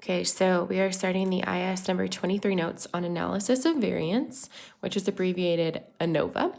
Okay, so we are starting the IS number 23 notes on analysis of variance, which is abbreviated ANOVA.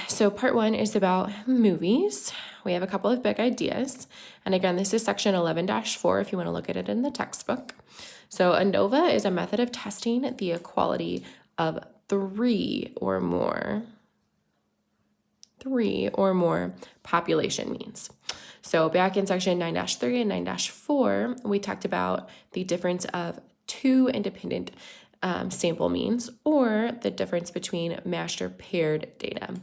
So part 1 is about movies. We have a couple of big ideas. And again, this is section 11-4 if you want to look at it in the textbook. So ANOVA is a method of testing the equality of three or more population means. So back in section 9-3 and 9-4, we talked about the difference of two independent sample means, or the difference between matched or paired data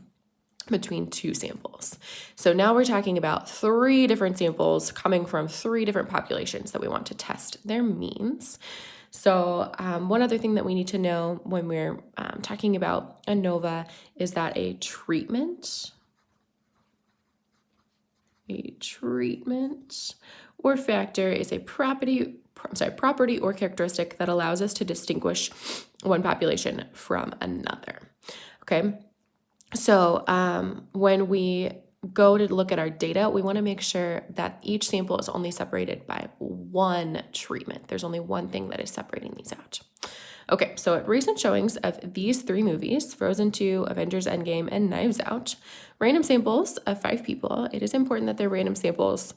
between two samples. So now we're talking about three different samples coming from three different populations that we want to test their means. So one other thing that we need to know when we're talking about ANOVA is that a treatment or factor is a property or characteristic that allows us to distinguish one population from another. Okay, so when we go to look at our data, we want to make sure that each sample is only separated by one treatment. There's only one thing that is separating these out. Okay, so at recent showings of these three movies, Frozen 2, Avengers Endgame, and Knives Out, random samples of 5 people, it is important that they're random samples.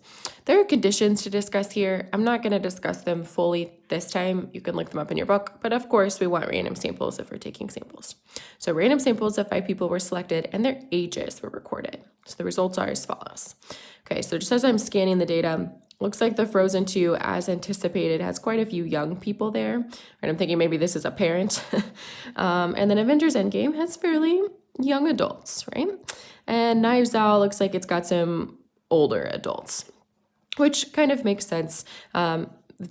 There are conditions to discuss here. I'm not going to discuss them fully this time. You can look them up in your book, but of course we want random samples if we're taking samples. So random samples of 5 people were selected and their ages were recorded. So the results are as follows. Okay, so just as I'm scanning the data, looks like the Frozen 2, as anticipated, has quite a few young people there. And I'm thinking maybe this is a parent. And then Avengers Endgame has fairly young adults, right? And Knives Out looks like it's got some older adults, which kind of makes sense.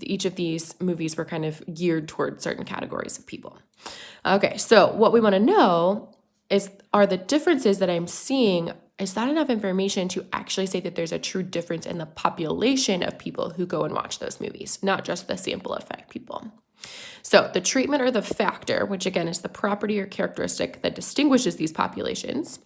Each of these movies were kind of geared toward certain categories of people. Okay, so what we want to know is, are the differences that I'm seeing, is that enough information to actually say that there's a true difference in the population of people who go and watch those movies, not just the sample of 5 people? So the treatment or the factor, which again is the property or characteristic that distinguishes these populations.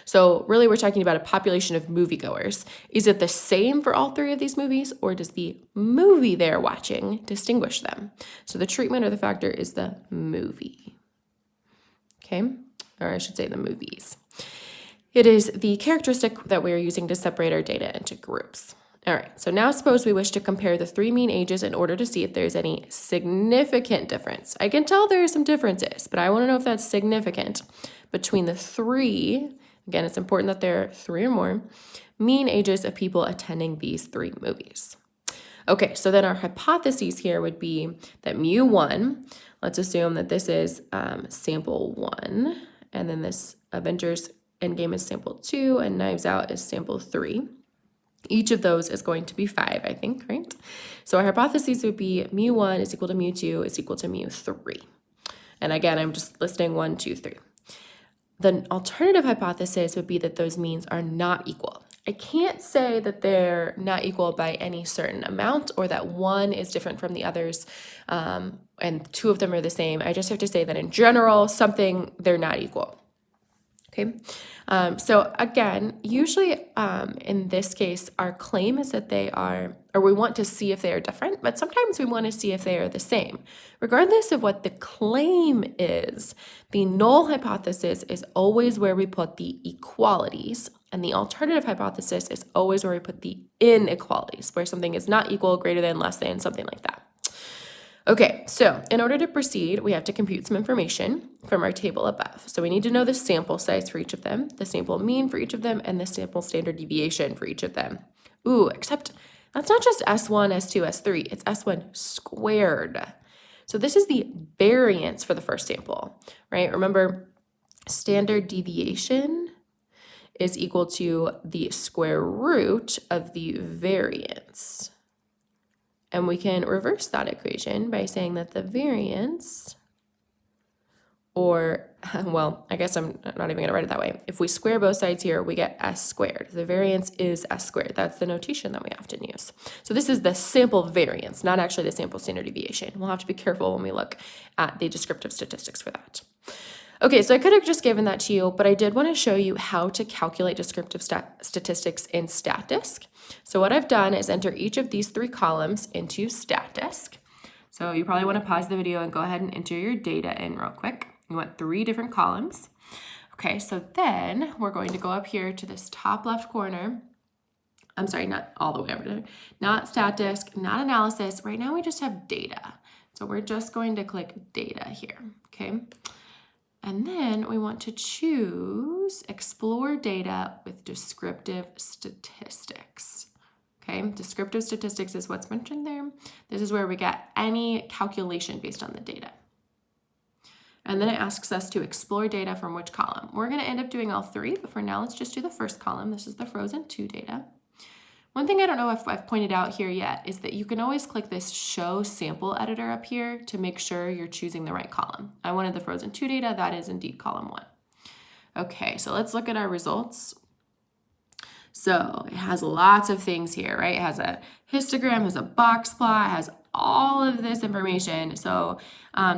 So really we're talking about a population of moviegoers. Is it the same for all 3 of these movies, or does the movie they're watching distinguish them? So the treatment or the factor is the movie. Okay, or I should say the movies. It is the characteristic that we're using to separate our data into groups. All right, so now suppose we wish to compare the 3 mean ages in order to see if there's any significant difference. I can tell there are some differences, but I want to know if that's significant between the 3, again, it's important that there are 3 or more, mean ages of people attending these 3 movies. Okay, so then our hypotheses here would be that mu1, let's assume that this is sample 1, and then this Avengers Endgame is sample 2, and Knives Out is sample 3. Each of those is going to be 5, I think, right? So our hypotheses would be mu1 is equal to mu2 is equal to mu3. And again, I'm just listing 1, 2, 3. The alternative hypothesis would be that those means are not equal. I can't say that they're not equal by any certain amount, or that one is different from the others and 2 of them are the same. I just have to say that in general, they're not equal. Okay, so again, usually in this case, our claim is that they are, or we want to see if they are different, but sometimes we want to see if they are the same. Regardless of what the claim is, the null hypothesis is always where we put the equalities, and the alternative hypothesis is always where we put the inequalities, where something is not equal, greater than, less than, something like that. Okay, so in order to proceed, we have to compute some information from our table above. So we need to know the sample size for each of them, the sample mean for each of them, and the sample standard deviation for each of them. Ooh, except that's not just S1, S2, S3, it's S1 squared. So this is the variance for the first sample, right? Remember, standard deviation is equal to the square root of the variance. And we can reverse that equation by saying that the variance, or, well, I guess I'm not even going to write it that way. If we square both sides here, we get S squared. The variance is S squared. That's the notation that we often use. So this is the sample variance, not actually the sample standard deviation. We'll have to be careful when we look at the descriptive statistics for that. Okay, so I could have just given that to you, but I did want to show you how to calculate descriptive statistics in StatDisk. So what I've done is enter each of these 3 columns into StatDisk. So you probably want to pause the video and go ahead and enter your data in real quick. You want 3 different columns. Okay, so then we're going to go up here to this top left corner. I'm sorry, not all the way over there. Not StatDisk, not analysis. Right now we just have data. So we're just going to click data here, okay? And then we want to choose explore data with descriptive statistics. Okay, descriptive statistics is what's mentioned there. This is where we get any calculation based on the data. And then it asks us to explore data from which column. We're going to end up doing all 3, but for now, let's just do the first column. This is the Frozen 2 data. One thing I don't know if I've pointed out here yet is that you can always click this Show Sample Editor up here to make sure you're choosing the right column. I wanted the Frozen 2 data. That is indeed column 1. Okay, so let's look at our results. So it has lots of things here, right? It has a histogram, has a box plot, has all of this information. So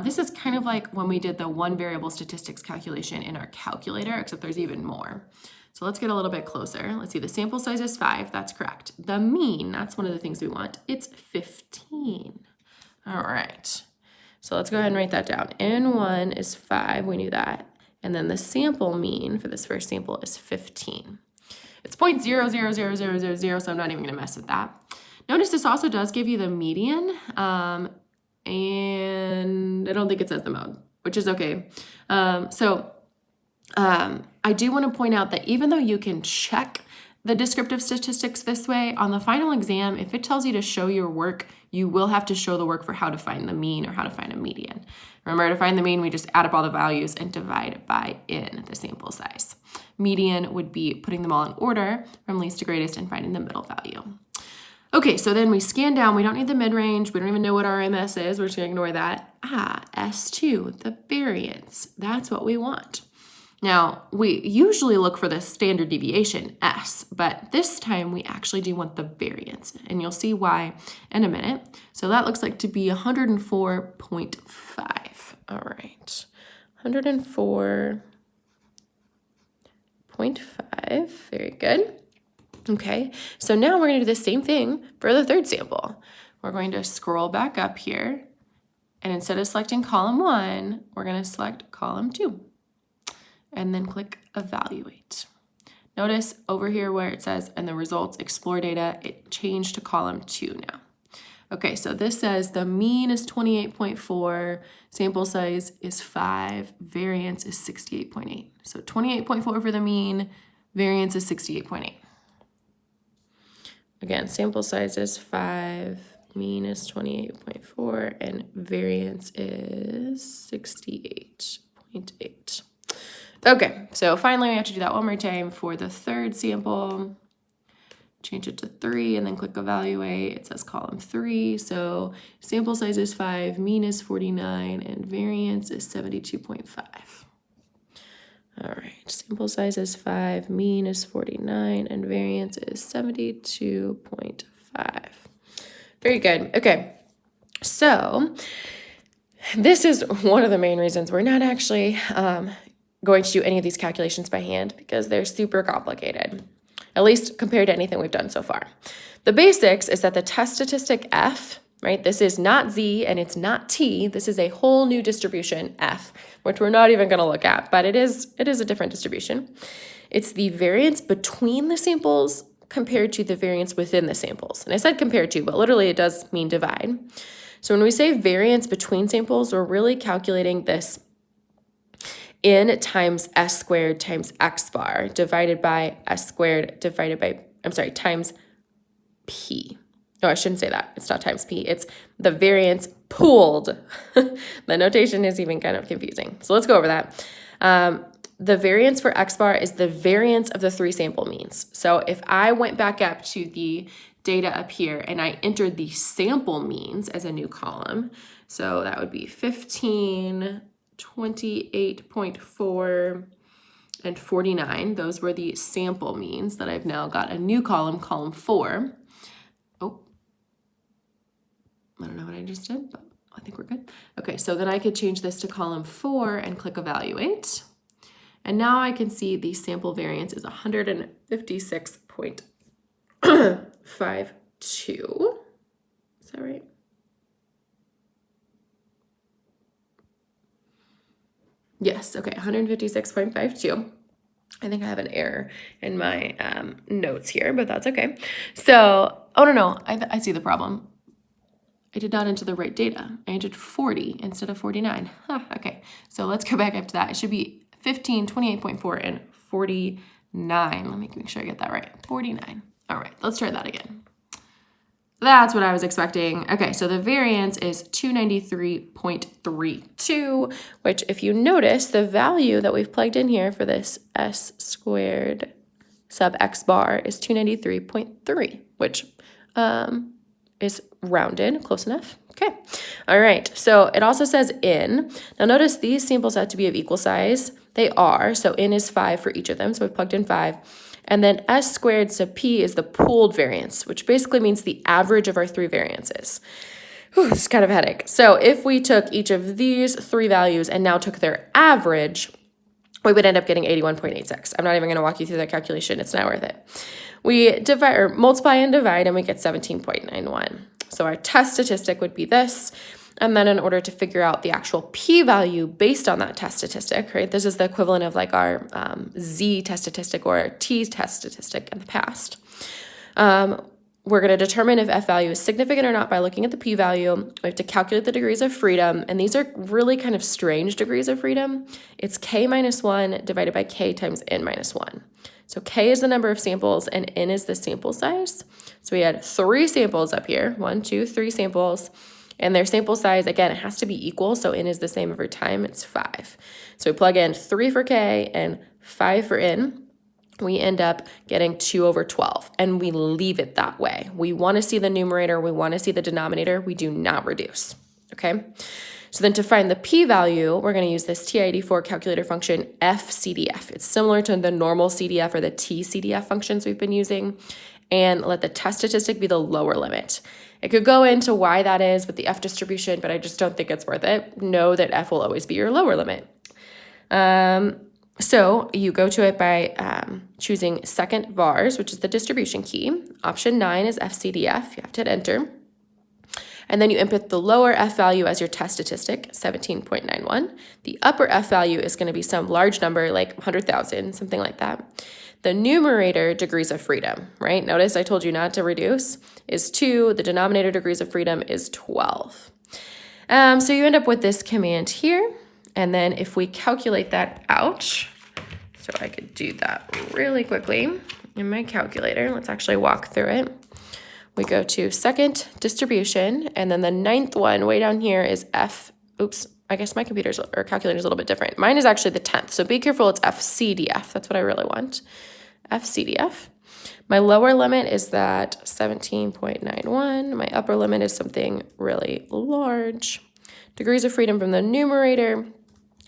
this is kind of like when we did the 1 variable statistics calculation in our calculator, except there's even more. So let's get a little bit closer. Let's see, the sample size is 5, that's correct. The mean, that's one of the things we want. It's 15. All right, so let's go ahead and write that down. N1 is 5, we knew that. And then the sample mean for this first sample is 15. It's 0.000000, so I'm not even gonna mess with that. Notice this also does give you the median, and I don't think it says the mode, which is okay. I do want to point out that even though you can check the descriptive statistics this way, on the final exam, if it tells you to show your work, you will have to show the work for how to find the mean or how to find a median. Remember, to find the mean, we just add up all the values and divide by n, the sample size. Median would be putting them all in order from least to greatest and finding the middle value. Okay, so then we scan down. We don't need the mid-range. We don't even know what RMS is. We're just going to ignore that. S2, the variance. That's what we want. Now, we usually look for the standard deviation, S, but this time we actually do want the variance, and you'll see why in a minute. So that looks like to be 104.5. All right, 104.5, very good. Okay, so now we're gonna do the same thing for the third sample. We're going to scroll back up here, and instead of selecting column 1, we're gonna select column 2. And then click evaluate. Notice over here where it says and the results explore data, it changed to column 2 now. Okay, so this says the mean is 28.4, sample size is 5, variance is 68.8. So 28.4 for the mean, variance is 68.8. Again, sample size is 5, mean is 28.4, and variance is 68.8. Okay, so finally we have to do that one more time for the third sample. Change it to 3 and then click evaluate. It says column 3. So sample size is 5, mean is 49, and variance is 72.5. All right, sample size is 5, mean is 49, and variance is 72.5. Very good. Okay, so this is one of the main reasons we're not actually going to do any of these calculations by hand, because they're super complicated, at least compared to anything we've done so far. The basics is that the test statistic F, right, this is not Z and it's not T, this is a whole new distribution F, which we're not even going to look at, but it is a different distribution. It's the variance between the samples compared to the variance within the samples. And I said compared to, but literally it does mean divide. So when we say variance between samples, we're really calculating this n times s squared times x bar divided by s squared divided by, times p. No, I shouldn't say that. It's not times p. It's the variance pooled. The notation is even kind of confusing. So let's go over that. The variance for x bar is the variance of the 3 sample means. So if I went back up to the data up here and I entered the sample means as a new column, so that would be 15, 28.4, and 49. Those were the sample means that I've now got a new column, column 4. Oh, I don't know what I just did, but I think we're good. Okay, so then I could change this to column 4 and click evaluate. And now I can see the sample variance is 156.52. Is that right? Yes, okay, 156.52. I think I have an error in my notes here, but that's okay. So, oh no, I see the problem. I did not enter the right data. I entered 40 instead of 49. Huh, okay, so let's go back up to that. It should be 15, 28.4, and 49. Let me make sure I get that right. 49. All right, let's try that again. That's what I was expecting. Okay, so the variance is 293.32, which if you notice, the value that we've plugged in here for this s squared sub x bar is 293.3, which is rounded, close enough. Okay, all right, so it also says in. Now notice these samples have to be of equal size. They are, so in is 5 for each of them, so we plugged in 5. And then s squared sub p is the pooled variance, which basically means the average of our 3 variances. Whew, this is kind of a headache. So if we took each of these 3 values and now took their average, we would end up getting 81.86. I'm not even going to walk you through that calculation. It's not worth it. We divide or multiply and divide, and we get 17.91. So our test statistic would be this. And then in order to figure out the actual p-value based on that test statistic, right, this is the equivalent of like our z test statistic or our t test statistic in the past. We're going to determine if f value is significant or not by looking at the p-value. We have to calculate the degrees of freedom, and these are really kind of strange degrees of freedom. It's k minus 1 divided by k times n minus 1. So k is the number of samples, and n is the sample size. So we had 3 samples up here, 1, 2, 3 samples. And their sample size, again, it has to be equal, so n is the same every time, it's 5. So we plug in 3 for k and 5 for n. We end up getting 2 over 12, and we leave it that way. We want to see the numerator, we want to see the denominator, we do not reduce, okay? So then to find the p-value, we're going to use this TI-84 calculator function fCDF. It's similar to the normal CDF or the tCDF functions we've been using, and let the test statistic be the lower limit. It could go into why that is with the F distribution, but I just don't think it's worth it. Know that F will always be your lower limit. So you go to it by choosing second vars, which is the distribution key. Option 9 is fCDF. You have to hit enter. And then you input the lower F value as your test statistic, 17.91. The upper F value is going to be some large number like 100,000, something like that. The numerator, degrees of freedom, right? Notice I told you not to reduce, is 2. The denominator, degrees of freedom, is 12. So you end up with this command here. And then if we calculate that out, so I could do that really quickly in my calculator. Let's actually walk through it. We go to second distribution, and then the 9th one way down here is F. Oops, I guess my computer's or calculator's a little bit different. Mine is actually the 10th, so be careful, it's fCDF. That's what I really want. fCDF. My lower limit is that 17.91. My upper limit is something really large. Degrees of freedom from the numerator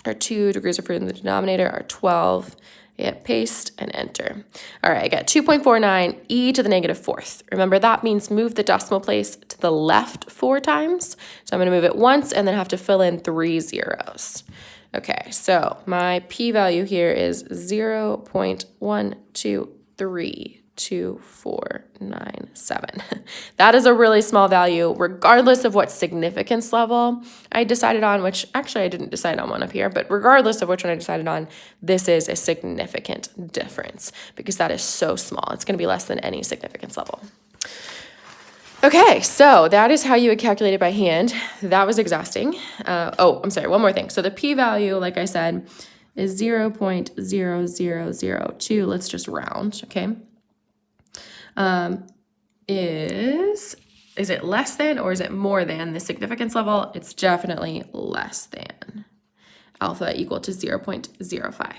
are 2. Degrees of freedom from the denominator are 12. Hit paste and enter. All right, I got 2.49 e to the negative 4th. Remember, that means move the decimal place to the left 4 times. So I'm going to move it once and then have to fill in 3 zeros. Okay, so my p-value here is 0.123247. That is a really small value, regardless of what significance level I decided on, which actually I didn't decide on one up here, but regardless of which one I decided on, this is a significant difference because that is so small. It's going to be less than any significance level. Okay, so that is how you would calculate it by hand. That was exhausting. I'm sorry, one more thing. So the p-value, like I said, is 0.0002. Let's just round, okay? Is it less than or is it more than the significance level? It's definitely less than. Alpha equal to 0.05.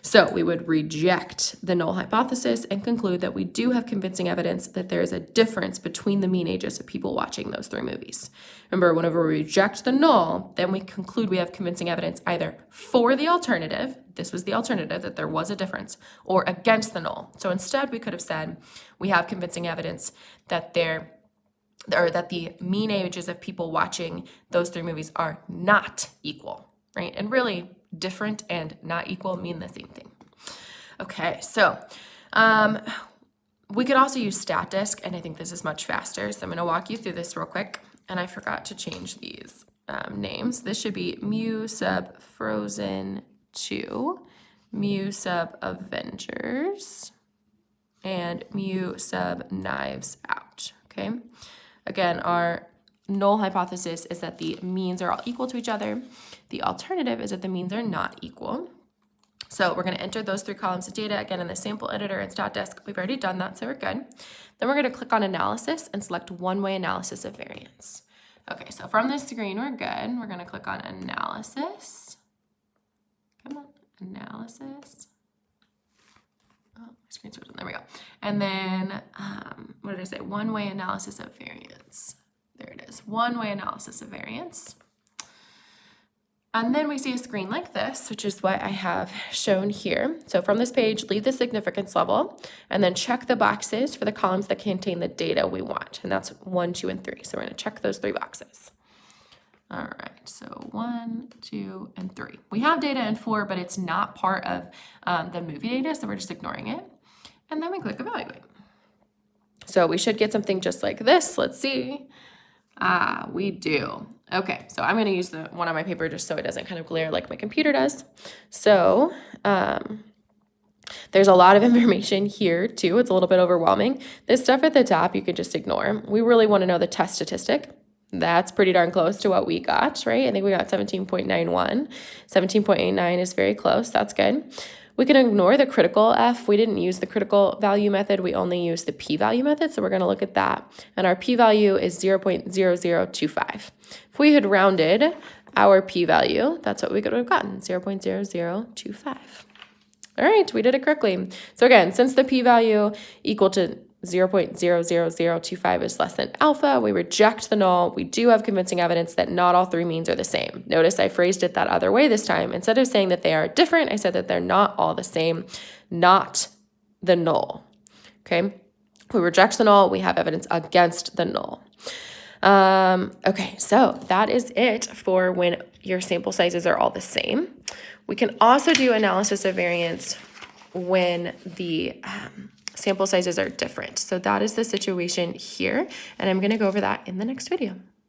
So we would reject the null hypothesis and conclude that we do have convincing evidence that there is a difference between the mean ages of people watching those 3 movies. Remember, whenever we reject the null, then we conclude we have convincing evidence either for the alternative, this was the alternative, that there was a difference, or against the null. So instead, we could have said we have convincing evidence that there or that the mean ages of people watching those 3 movies are not equal, right? And really, different and not equal mean the same thing. Okay, so we could also use StatDisk, and I think this is much faster. So I'm going to walk you through this real quick. And I forgot to change these names. This should be mu sub Frozen 2, mu sub Avengers, and mu sub Knives Out. Okay. Again, our null hypothesis is that the means are all equal to each other. The alternative is that the means are not equal. So we're going to enter those 3 columns of data again in the sample editor and StatDisk. We've already done that, so we're good. Then we're going to click on analysis and select one-way analysis of variance. Okay, so from this screen, we're good. We're going to click on analysis. Come on, analysis. Oh, my screen's switching. There we go. And then, what did I say? One-way analysis of variance. There it is. One-way analysis of variance. And then we see a screen like this, which is what I have shown here. So from this page, leave the significance level and then check the boxes for the columns that contain the data we want. And that's 1, 2, and 3. So we're going to check those 3 boxes. All right, so 1, 2, and 3. We have data in 4, but it's not part of the movie data, so we're just ignoring it. And then we click evaluate. So we should get something just like this. Let's see. We do. Okay, so I'm going to use the one on my paper just so it doesn't kind of glare like my computer does. So there's a lot of information here too. It's a little bit overwhelming. This stuff at the top you can just ignore. We really want to know the test statistic. That's pretty darn close to what we got, right? I think we got 17.91. 17.89 is very close. That's good. We can ignore the critical F. We didn't use the critical value method. We only used the p-value method, so we're going to look at that. And our p-value is 0.0025. If we had rounded our p-value, that's what we could have gotten, 0.0025. All right, we did it correctly. So again, since the p-value equal to 0.00025 is less than alpha, we reject the null. We do have convincing evidence that not all 3 means are the same. Notice I phrased it that other way this time. Instead of saying that they are different, I said that they're not all the same, not the null. Okay, we reject the null. We have evidence against the null. Okay, so that is it for when your sample sizes are all the same. We can also do analysis of variance when the sample sizes are different. So that is the situation here, and I'm going to go over that in the next video.